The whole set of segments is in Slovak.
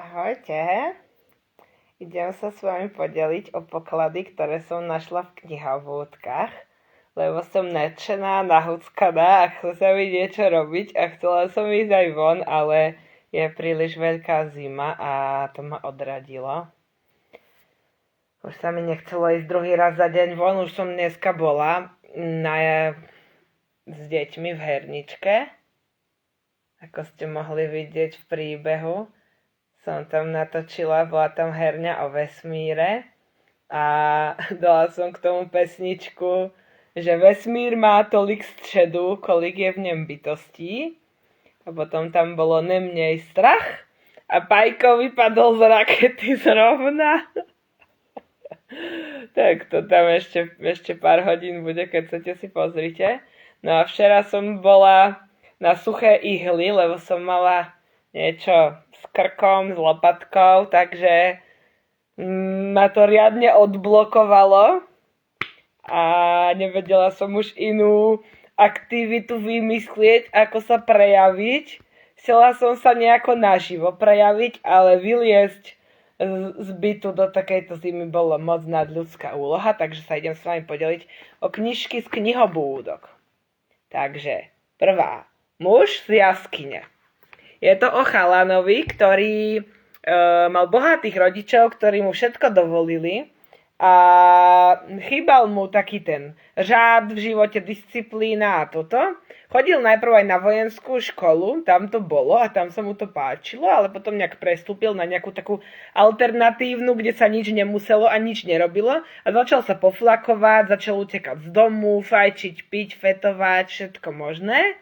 Ahojte, idem sa s vami podeliť o poklady, ktoré som našla v knihovúdkach, lebo som nadšená, nahúckaná a chce sa mi niečo robiť a chcela som ísť aj von, ale je príliš veľká zima a to ma odradilo. Už sa mi nechcelo ísť druhý raz za deň von, už som dneska bola s deťmi v herničke, ako ste mohli vidieť v príbehu. Som tam natočila, bola tam herňa o vesmíre a dala som k tomu pesničku, že vesmír má tolik středu, kolik je v ňom bytostí. A potom tam bolo nemnej strach a Pajko vypadol z rakety zrovna. Tak to tam ešte pár hodín bude, keď chcete si pozrite. No a včera som bola na suché ihly, lebo som mala niečo s krkom, s lopatkou, takže ma to riadne odblokovalo a nevedela som už inú aktivitu vymyslieť, ako sa prejaviť. Chcela som sa nejako naživo prejaviť, ale vyliesť z bytu do takejto zimy bolo moc nadľudská úloha, takže sa idem s vami podeliť o knižky z knihobúdok. Takže prvá, Muž z jaskyne. Je to o chalanovi, ktorý mal bohatých rodičov, ktorí mu všetko dovolili a chýbal mu taký ten řád v živote, disciplína a toto. Chodil najprv aj na vojenskú školu, tam to bolo a tam sa mu to páčilo, ale potom nejak prestúpil na nejakú takú alternatívnu, kde sa nič nemuselo a nič nerobilo a začal sa poflakovať, začal utekať z domu, fajčiť, piť, fetovať, všetko možné.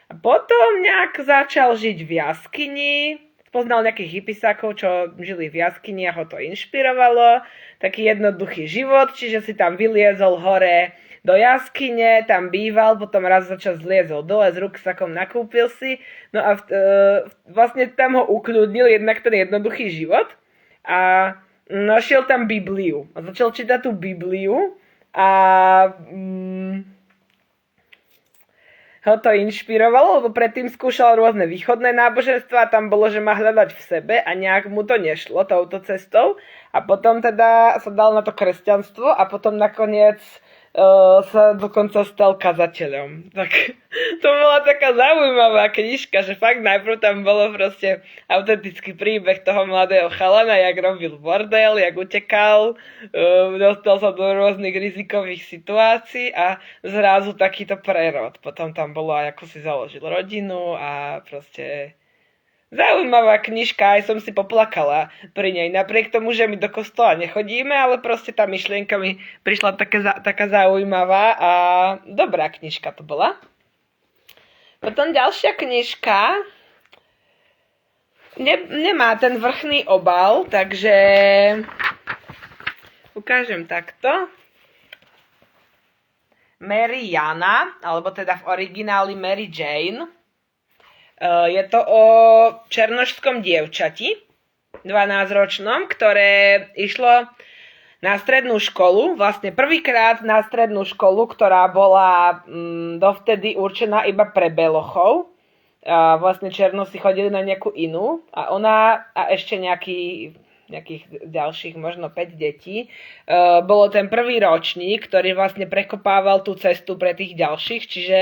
A potom nejak začal žiť v jaskyni, spoznal nejakých hippisákov, čo žili v jaskyni a ho to inšpirovalo. Taký jednoduchý život, čiže si tam vyliezol hore do jaskyne, tam býval, potom raz za čas zliezol dole s ruksakom, nakúpil si. No a vlastne tam ho ukľudnil jednak ten jednoduchý život a našiel tam Bibliu. A začal čítať tú Bibliu a ho to inšpirovalo, lebo predtým skúšal rôzne východné náboženstva a tam bolo, že má hľadať v sebe a nejak mu to nešlo touto cestou a potom teda sa dal na to kresťanstvo a potom nakoniec sa dokonca stal kazateľom. Tak to bola taká zaujímavá knižka, že fakt najprv tam bolo proste autentický príbeh toho mladého chalana, jak robil bordel, jak utekal, dostal sa do rôznych rizikových situácií a zrazu takýto prerod. Potom tam bolo aj ako si založil rodinu a proste zaujímavá knižka, aj som si poplakala pri nej. Napriek tomu, že my do kostola nechodíme, ale proste tá myšlienka mi prišla taká zaujímavá a dobrá knižka to bola. Potom ďalšia knižka nemá ten vrchný obal, takže ukážem takto. Mary Jana, alebo teda v origináli Mary Jane. Je to o černošskom dievčati, 12-ročnom, ktoré išlo na strednú školu, vlastne prvýkrát na strednú školu, ktorá bola dovtedy určená iba pre belochov. Vlastne černosi chodili na nejakú inú a ona a ešte nejakých ďalších, možno 5 detí. Bolo ten prvý ročník, ktorý vlastne prekopával tú cestu pre tých ďalších, čiže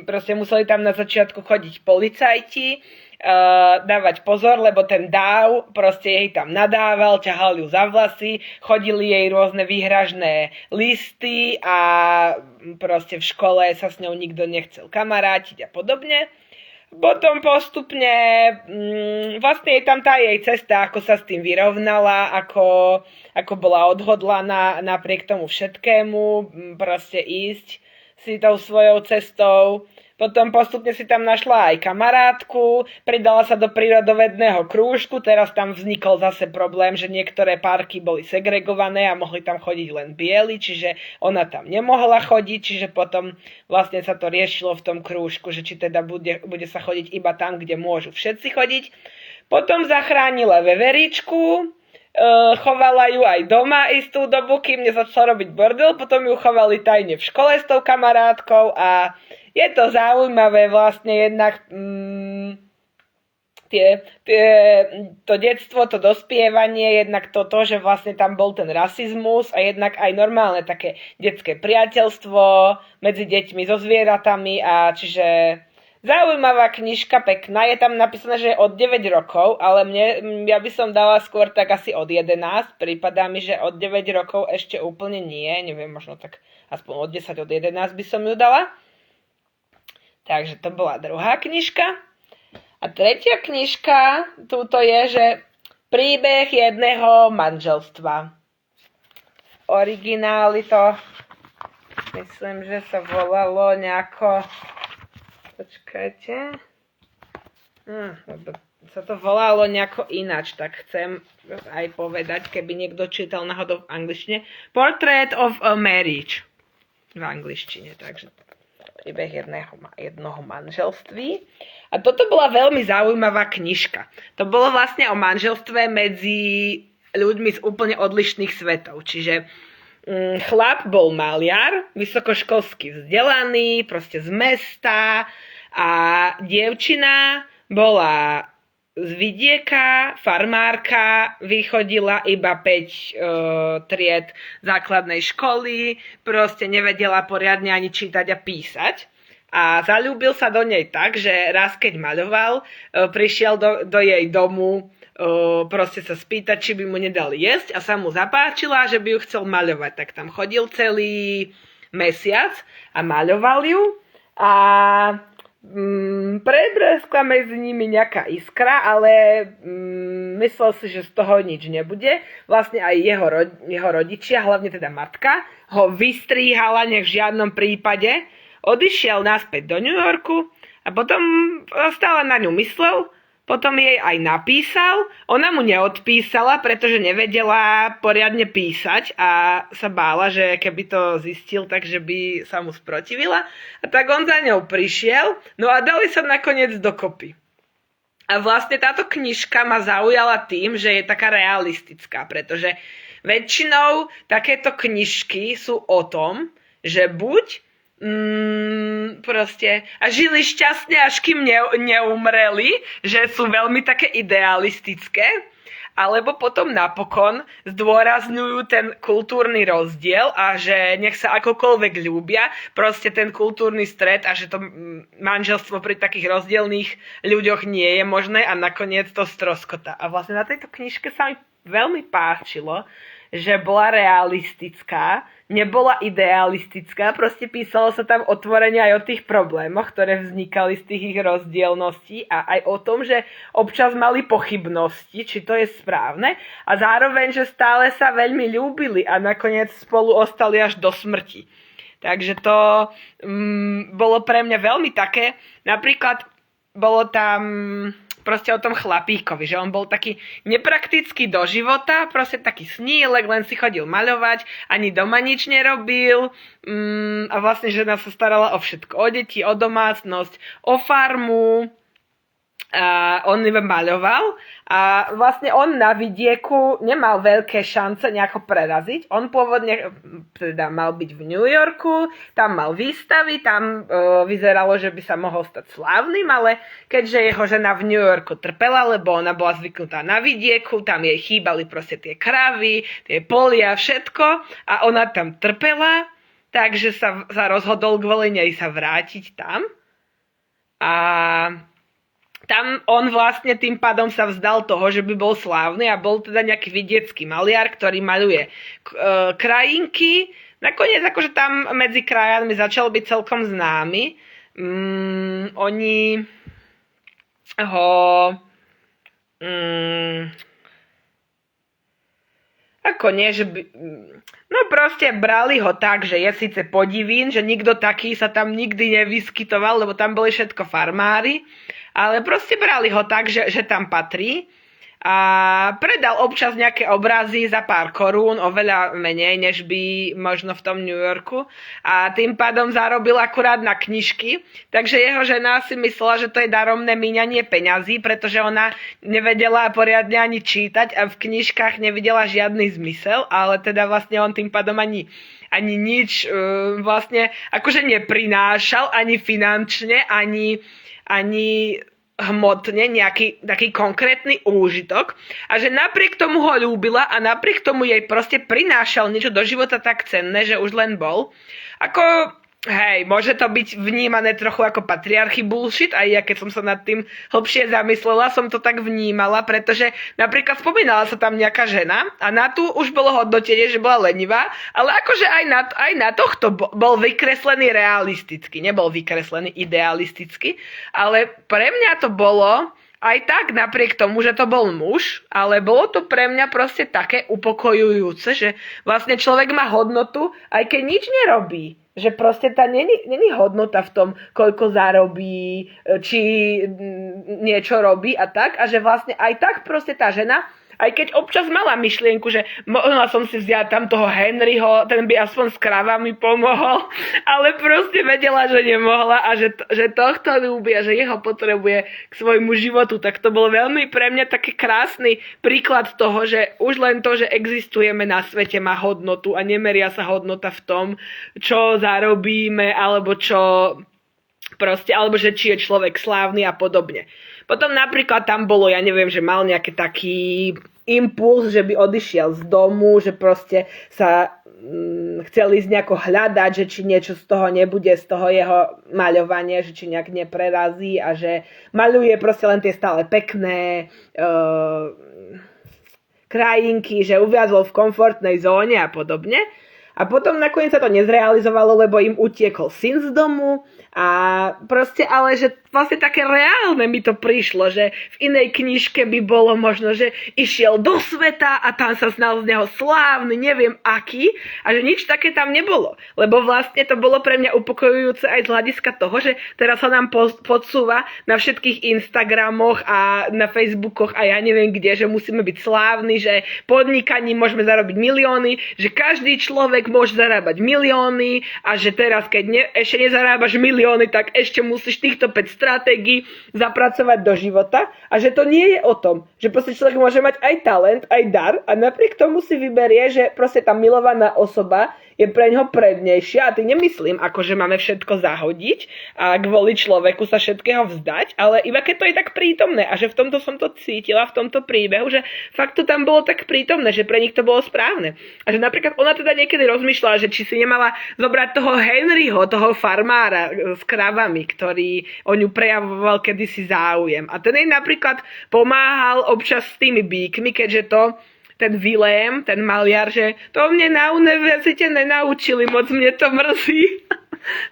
proste museli tam na začiatku chodiť policajti, dávať pozor, lebo ten dáv proste jej tam nadával, ťahal ju za vlasy, chodili jej rôzne výhražné listy a proste v škole sa s ňou nikto nechcel kamarátiť a podobne. Potom postupne vlastne je tam tá jej cesta, ako sa s tým vyrovnala, ako bola odhodlaná napriek tomu všetkému proste ísť si tou svojou cestou. Potom postupne si tam našla aj kamarátku, pridala sa do prírodovedného krúžku, teraz tam vznikol zase problém, že niektoré parky boli segregované a mohli tam chodiť len bieli, čiže ona tam nemohla chodiť, čiže potom vlastne sa to riešilo v tom krúžku, že či teda bude sa chodiť iba tam, kde môžu všetci chodiť. Potom zachránila veveričku, chovala ju aj doma istú dobu, kým nezačala robiť bordel, potom ju chovali tajne v škole s tou kamarátkou a je to zaujímavé vlastne jednak to detstvo, to dospievanie, jednak to, že vlastne tam bol ten rasizmus a jednak aj normálne také detské priateľstvo medzi deťmi so zvieratami a čiže zaujímavá knižka, pekná, je tam napísané, že je od 9 rokov, ale ja by som dala skôr tak asi od 11, prípadá mi, že od 9 rokov ešte úplne nie, neviem, možno tak aspoň od 10, od 11 by som ju dala. Takže to bola druhá knižka. A tretia knižka túto je, že príbeh jedného manželstva. Originály to, myslím, že sa volalo nejako, počkajte, sa to volalo nejako ináč, tak chcem aj povedať, keby niekto čítal náhodou v angličtine. Portrait of a Marriage v angličtine, takže príbeh jednoho manželství. A toto bola veľmi zaujímavá knižka. To bolo vlastne o manželstve medzi ľuďmi z úplne odlišných svetov. Čiže chlap bol maliar, vysokoškolsky vzdelaný, proste z mesta a dievčina bola z vidieka, farmárka, vychodila iba 5 tried základnej školy, proste nevedela poriadne ani čítať a písať. A zaľúbil sa do nej tak, že raz keď maľoval, prišiel do jej domu proste sa spýtať, či by mu nedali jesť a sa mu zapáčila, že by ju chcel maľovať. Tak tam chodil celý mesiac a maľoval ju a prebreskla medzi nimi nejaká iskra, ale myslel si, že z toho nič nebude. Vlastne aj jeho rodičia, hlavne teda matka, ho vystríhala, nech v žiadnom prípade. Odišiel naspäť do New Yorku a potom stále na ňu myslel, potom jej aj napísal. Ona mu neodpísala, pretože nevedela poriadne písať a sa bála, že keby to zistil, takže by sa mu sprotivila. A tak on za ňou prišiel, no a dali sa nakoniec dokopy. A vlastne táto knižka ma zaujala tým, že je taká realistická, pretože väčšinou takéto knižky sú o tom, že buď proste a žili šťastne, až kým neumreli, že sú veľmi také idealistické, alebo potom napokon zdôrazňujú ten kultúrny rozdiel a že nech sa akokoľvek ľúbia, proste ten kultúrny stret a že to manželstvo pri takých rozdielných ľuďoch nie je možné a nakoniec to stroskotá. A vlastne na tejto knižke sa mi veľmi páčilo, že bola realistická, nebola idealistická, proste písalo sa tam otvorene aj o tých problémoch, ktoré vznikali z tých ich rozdielností a aj o tom, že občas mali pochybnosti, či to je správne a zároveň, že stále sa veľmi ľúbili a nakoniec spolu ostali až do smrti. Takže to bolo pre mňa veľmi také, napríklad bolo tam proste o tom chlapíkovi, že on bol taký nepraktický do života, proste taký snílek, len si chodil maľovať, ani doma nič nerobil a vlastne žena sa starala o všetko, o deti, o domácnosť, o farmu a on iba maľoval a vlastne on na vidieku nemal veľké šance nejako preraziť. On pôvodne teda mal byť v New Yorku, tam mal výstavy, tam vyzeralo, že by sa mohol stať slávnym, ale keďže jeho žena v New Yorku trpela, lebo ona bola zvyknutá na vidieku, tam jej chýbali proste tie kravy, tie polia, všetko a ona tam trpela, takže sa rozhodol kvôli nej sa vrátiť tam a tam on vlastne tým pádom sa vzdal toho, že by bol slávny a bol teda nejaký vidiecký maliar, ktorý maľuje krajinky. Nakoniec akože tam medzi krajinami začal byť celkom známy. Oni ho ako nie, že by, no proste brali ho tak, že je síce podivín, že nikto taký sa tam nikdy nevyskytoval, lebo tam boli všetko farmári, ale proste brali ho tak, že tam patrí a predal občas nejaké obrazy za pár korún, oveľa menej, než by možno v tom New Yorku a tým pádom zarobil akurát na knižky, takže jeho žena si myslela, že to je daromné míňanie peňazí, pretože ona nevedela poriadne ani čítať a v knižkách nevidela žiadny zmysel, ale teda vlastne on tým pádom ani nič vlastne akože neprinášal, ani finančne, ani hmotne nejaký taký konkrétny úžitok a že napriek tomu ho ľúbila a napriek tomu jej proste prinášal niečo do života tak cenné, že už len bol. Ako, hej, môže to byť vnímané trochu ako patriarchy bullshit, aj ja keď som sa nad tým hlbšie zamyslela, som to tak vnímala, pretože napríklad spomínala sa tam nejaká žena a na tú už bolo hodnotenie, že bola lenivá, ale akože aj na tohto bol vykreslený realisticky, nebol vykreslený idealisticky, ale pre mňa to bolo aj tak napriek tomu, že to bol muž, ale bolo to pre mňa proste také upokojujúce, že vlastne človek má hodnotu, aj keď nič nerobí. Že proste tá není hodnota v tom, koľko zarobí, či niečo robí a tak. A že vlastne aj tak proste tá žena, aj keď občas mala myšlienku, že mohla som si vziať tam toho Henryho, ten by aspoň s kravami pomohol, ale proste vedela, že nemohla a že tohto ľúbi a že jeho potrebuje k svojmu životu. Tak to bol veľmi pre mňa taký krásny príklad toho, že už len to, že existujeme na svete, má hodnotu a nemeria sa hodnota v tom, čo zarobíme alebo čo proste, alebo že či je človek slávny a podobne. Potom napríklad tam bolo, ja neviem, že mal nejaký taký impuls, že by odišiel z domu, že proste sa chcel ísť nejako hľadať, že či niečo z toho nebude, z toho jeho maľovanie, že či nejak neprerazí a že maľuje proste len tie stále pekné krajinky, že uviazol v komfortnej zóne a podobne. A potom nakoniec sa to nezrealizovalo, lebo im utiekol syn z domu a proste, ale že vlastne také reálne mi to prišlo, že v inej knižke by bolo možno, že išiel do sveta a tam sa znal z neho slávny, neviem aký, a že nič také tam nebolo. Lebo vlastne to bolo pre mňa upokojujúce aj z hľadiska toho, že teraz sa nám podsúva na všetkých Instagramoch a na Facebookoch a ja neviem kde, že musíme byť slávni, že podnikaním môžeme zarobiť milióny, že každý človek môže zarábať milióny a že teraz, keď ešte nezarábaš milióny, tak ešte musíš týchto 5 stratégií zapracovať do života a že to nie je o tom, že proste človek môže mať aj talent, aj dar a napriek tomu si vyberie, že proste tá milovaná osoba je pre ňoho prednejšia a tým nemyslím, ako že máme všetko zahodiť a kvôli človeku sa všetkého vzdať, ale iba keď to je tak prítomné a že v tomto som to cítila, v tomto príbehu, že fakt to tam bolo tak prítomné, že pre nich to bolo správne. A že napríklad ona teda niekedy rozmýšľala, že či si nemala zobrať toho Henryho, toho farmára s kravami, ktorý o ňu prejavoval kedysi záujem. A ten jej napríklad pomáhal občas s tými bíkmi, keďže to ten Vilém, ten maliar, že to mne na univerzite nenaučili, moc mne to mrzí.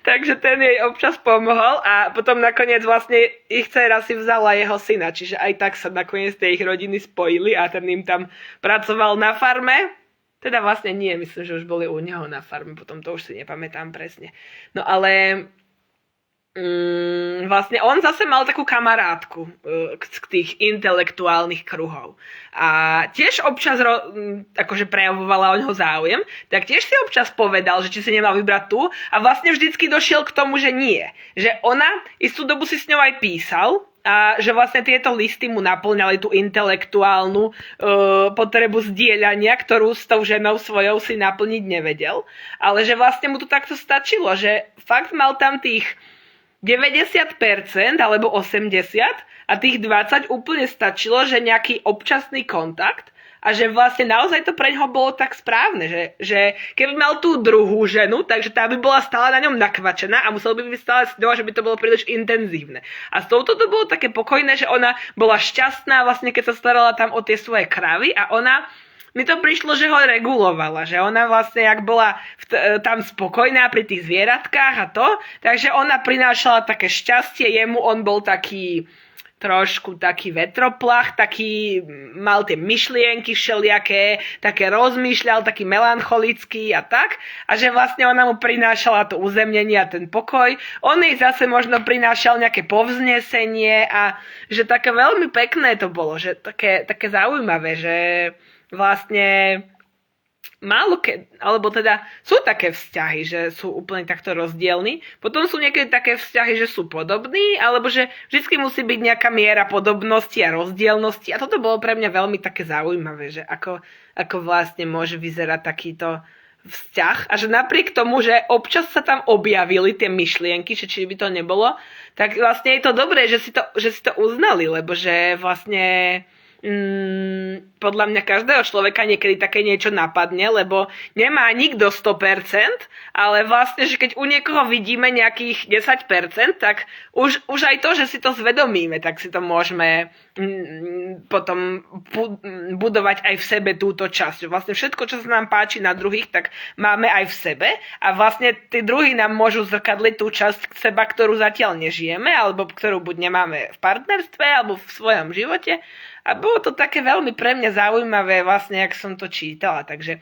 Takže ten jej občas pomohol a potom nakoniec vlastne ich dcera si vzala jeho syna, čiže aj tak sa nakoniec tie ich rodiny spojili a ten im tam pracoval na farme. Teda vlastne nie, myslím, že už boli u neho na farme, potom to už si nepamätám presne. No ale vlastne on zase mal takú kamarátku z tých intelektuálnych kruhov. A tiež občas akože prejavovala o ňoho záujem, tak tiež si občas povedal, že či si nemal vybrať tú a vlastne vždycky došiel k tomu, že nie. Že ona istú dobu si s ňou aj písal a že vlastne tieto listy mu naplňali tú intelektuálnu potrebu zdieľania, ktorú s tou ženou svojou si naplniť nevedel. Ale že vlastne mu to takto stačilo, že fakt mal tam tých 90% alebo 80% a tých 20% úplne stačilo, že nejaký občasný kontakt a že vlastne naozaj to pre ňoho bolo tak správne, že keby mal tú druhú ženu, takže tá by bola stále na ňom nakvačená a musel by byť stále s ňou, že by to bolo príliš intenzívne. A s touto to bolo také pokojné, že ona bola šťastná vlastne, keď sa starala tam o tie svoje kravy a ona mi to prišlo, že ho regulovala, že ona vlastne, jak bola tam spokojná pri tých zvieratkách a to, takže ona prinášala také šťastie jemu, on bol taký trošku taký vetroplach, taký mal tie myšlienky všelijaké, také rozmýšľal, taký melancholický a tak, a že vlastne ona mu prinášala to uzemnenie a ten pokoj, on jej zase možno prinášal nejaké povznesenie a že také veľmi pekné to bolo, že také zaujímavé, že vlastne málo alebo teda sú také vzťahy, že sú úplne takto rozdielni. Potom sú niekedy také vzťahy, že sú podobní, alebo že vždy musí byť nejaká miera podobnosti a rozdielnosti. A toto bolo pre mňa veľmi také zaujímavé, že ako vlastne môže vyzerať takýto vzťah a že napriek tomu, že občas sa tam objavili tie myšlienky, že či by to nebolo, tak vlastne je to dobré, že si to uznali, lebo že vlastne podľa mňa každého človeka niekedy také niečo napadne, lebo nemá nikto 100%, ale vlastne, že keď u niekoho vidíme nejakých 10%, tak už aj to, že si to zvedomíme, tak si to môžeme potom budovať aj v sebe túto časť. Vlastne všetko, čo sa nám páči na druhých, tak máme aj v sebe a vlastne tí druhí nám môžu zrkadliť tú časť seba, ktorú zatiaľ nežijeme, alebo ktorú buď nemáme v partnerstve, alebo v svojom živote. A bolo to také veľmi pre mňa zaujímavé, vlastne, jak som to čítala. Takže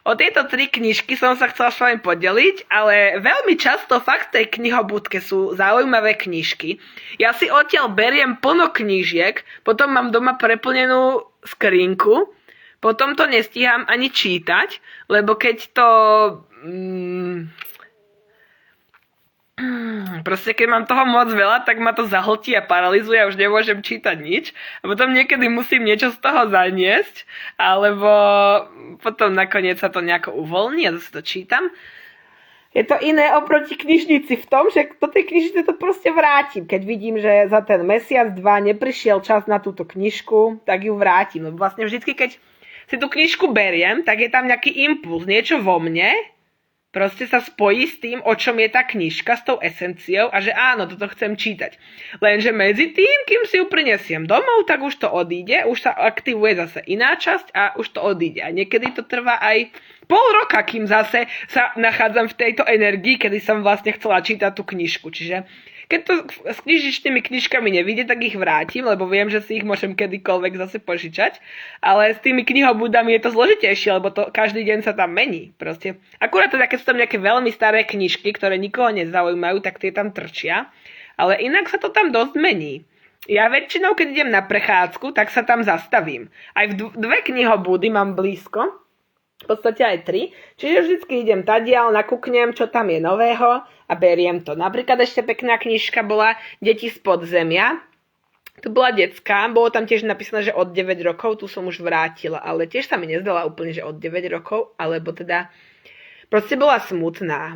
o tieto 3 knižky som sa chcela s vami podeliť, ale veľmi často fakt v tej knihobúdke sú zaujímavé knižky. Ja si odtiaľ beriem plno knížiek, potom mám doma preplnenú skrinku, potom to nestíham ani čítať, lebo keď to... Proste keď mám toho moc veľa, tak ma to zahltí a paralizuje a už nemôžem čítať nič. A potom niekedy musím niečo z toho zaniesť, alebo potom nakoniec sa to nejako uvoľní a zase to čítam. Je to iné oproti knižnici v tom, že do tej knižnice to proste vrátim. Keď vidím, že za ten mesiac, 2 neprišiel čas na túto knižku, tak ju vrátim. No vlastne vždycky, keď si tú knižku beriem, tak je tam nejaký impuls, niečo vo mne, proste sa spojí s tým, o čom je tá knižka, s tou esenciou a že áno, toto chcem čítať. Lenže medzi tým, kým si ju prinesiem domov, tak už to odíde, už sa aktivuje zase iná časť a už to odíde. A niekedy to trvá aj pol roka, kým zase sa nachádzam v tejto energii, kedy som vlastne chcela čítať tú knižku. Čiže keď to s knižičnými knižkami nevidie, tak ich vrátim, lebo viem, že si ich môžem kedykoľvek zase požičať. Ale s tými knihobúdami je to zložitejšie, lebo to každý deň sa tam mení. Proste. Akurát teda, keď sú tam nejaké veľmi staré knižky, ktoré nikoho nezaujímajú, tak tie tam trčia. Ale inak sa to tam dosť mení. Ja väčšinou, keď idem na prechádzku, tak sa tam zastavím. Aj 2 knihobúdy mám blízko, v podstate aj 3, čiže vždycky idem tadiaľ, nakúknem, čo tam je nového a beriem to. Napríklad ešte pekná knižka bola Deti z podzemia. To bola detská, bolo tam tiež napísané, že od 9 rokov, tu som už vrátila, ale tiež sa mi nezdala úplne, že od 9 rokov, alebo teda proste bola smutná,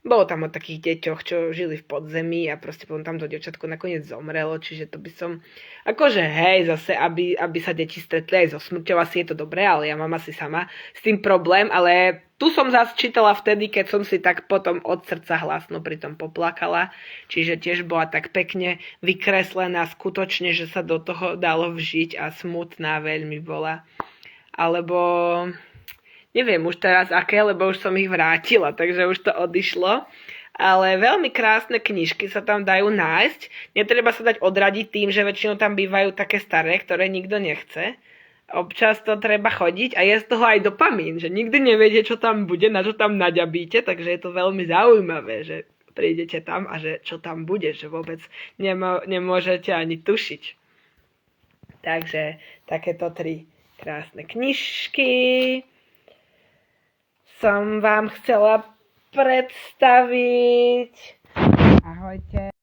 bolo tam o takých deťoch, čo žili v podzemí a proste potom tam to dievčatko nakoniec zomrelo, čiže to by som, akože hej, zase, aby sa deti stretli aj so smrťou, asi je to dobré, ale ja mám asi sama s tým problém, ale tu som zase čítala vtedy, keď som si tak potom od srdca hlasno pri tom poplakala, čiže tiež bola tak pekne vykreslená skutočne, že sa do toho dalo vžiť a smutná veľmi bola. Alebo... neviem už teraz aké, lebo už som ich vrátila, takže už to odišlo. Ale veľmi krásne knižky sa tam dajú nájsť. Netreba sa dať odradiť tým, že väčšinou tam bývajú také staré, ktoré nikto nechce. Občas to treba chodiť a je z toho aj dopamín, že nikdy neviete, čo tam bude, na čo tam naďabíte, takže je to veľmi zaujímavé, že prídete tam a že čo tam bude, že vôbec nemôžete ani tušiť. Takže takéto 3 krásne knižky som vám chcela predstaviť. Ahojte.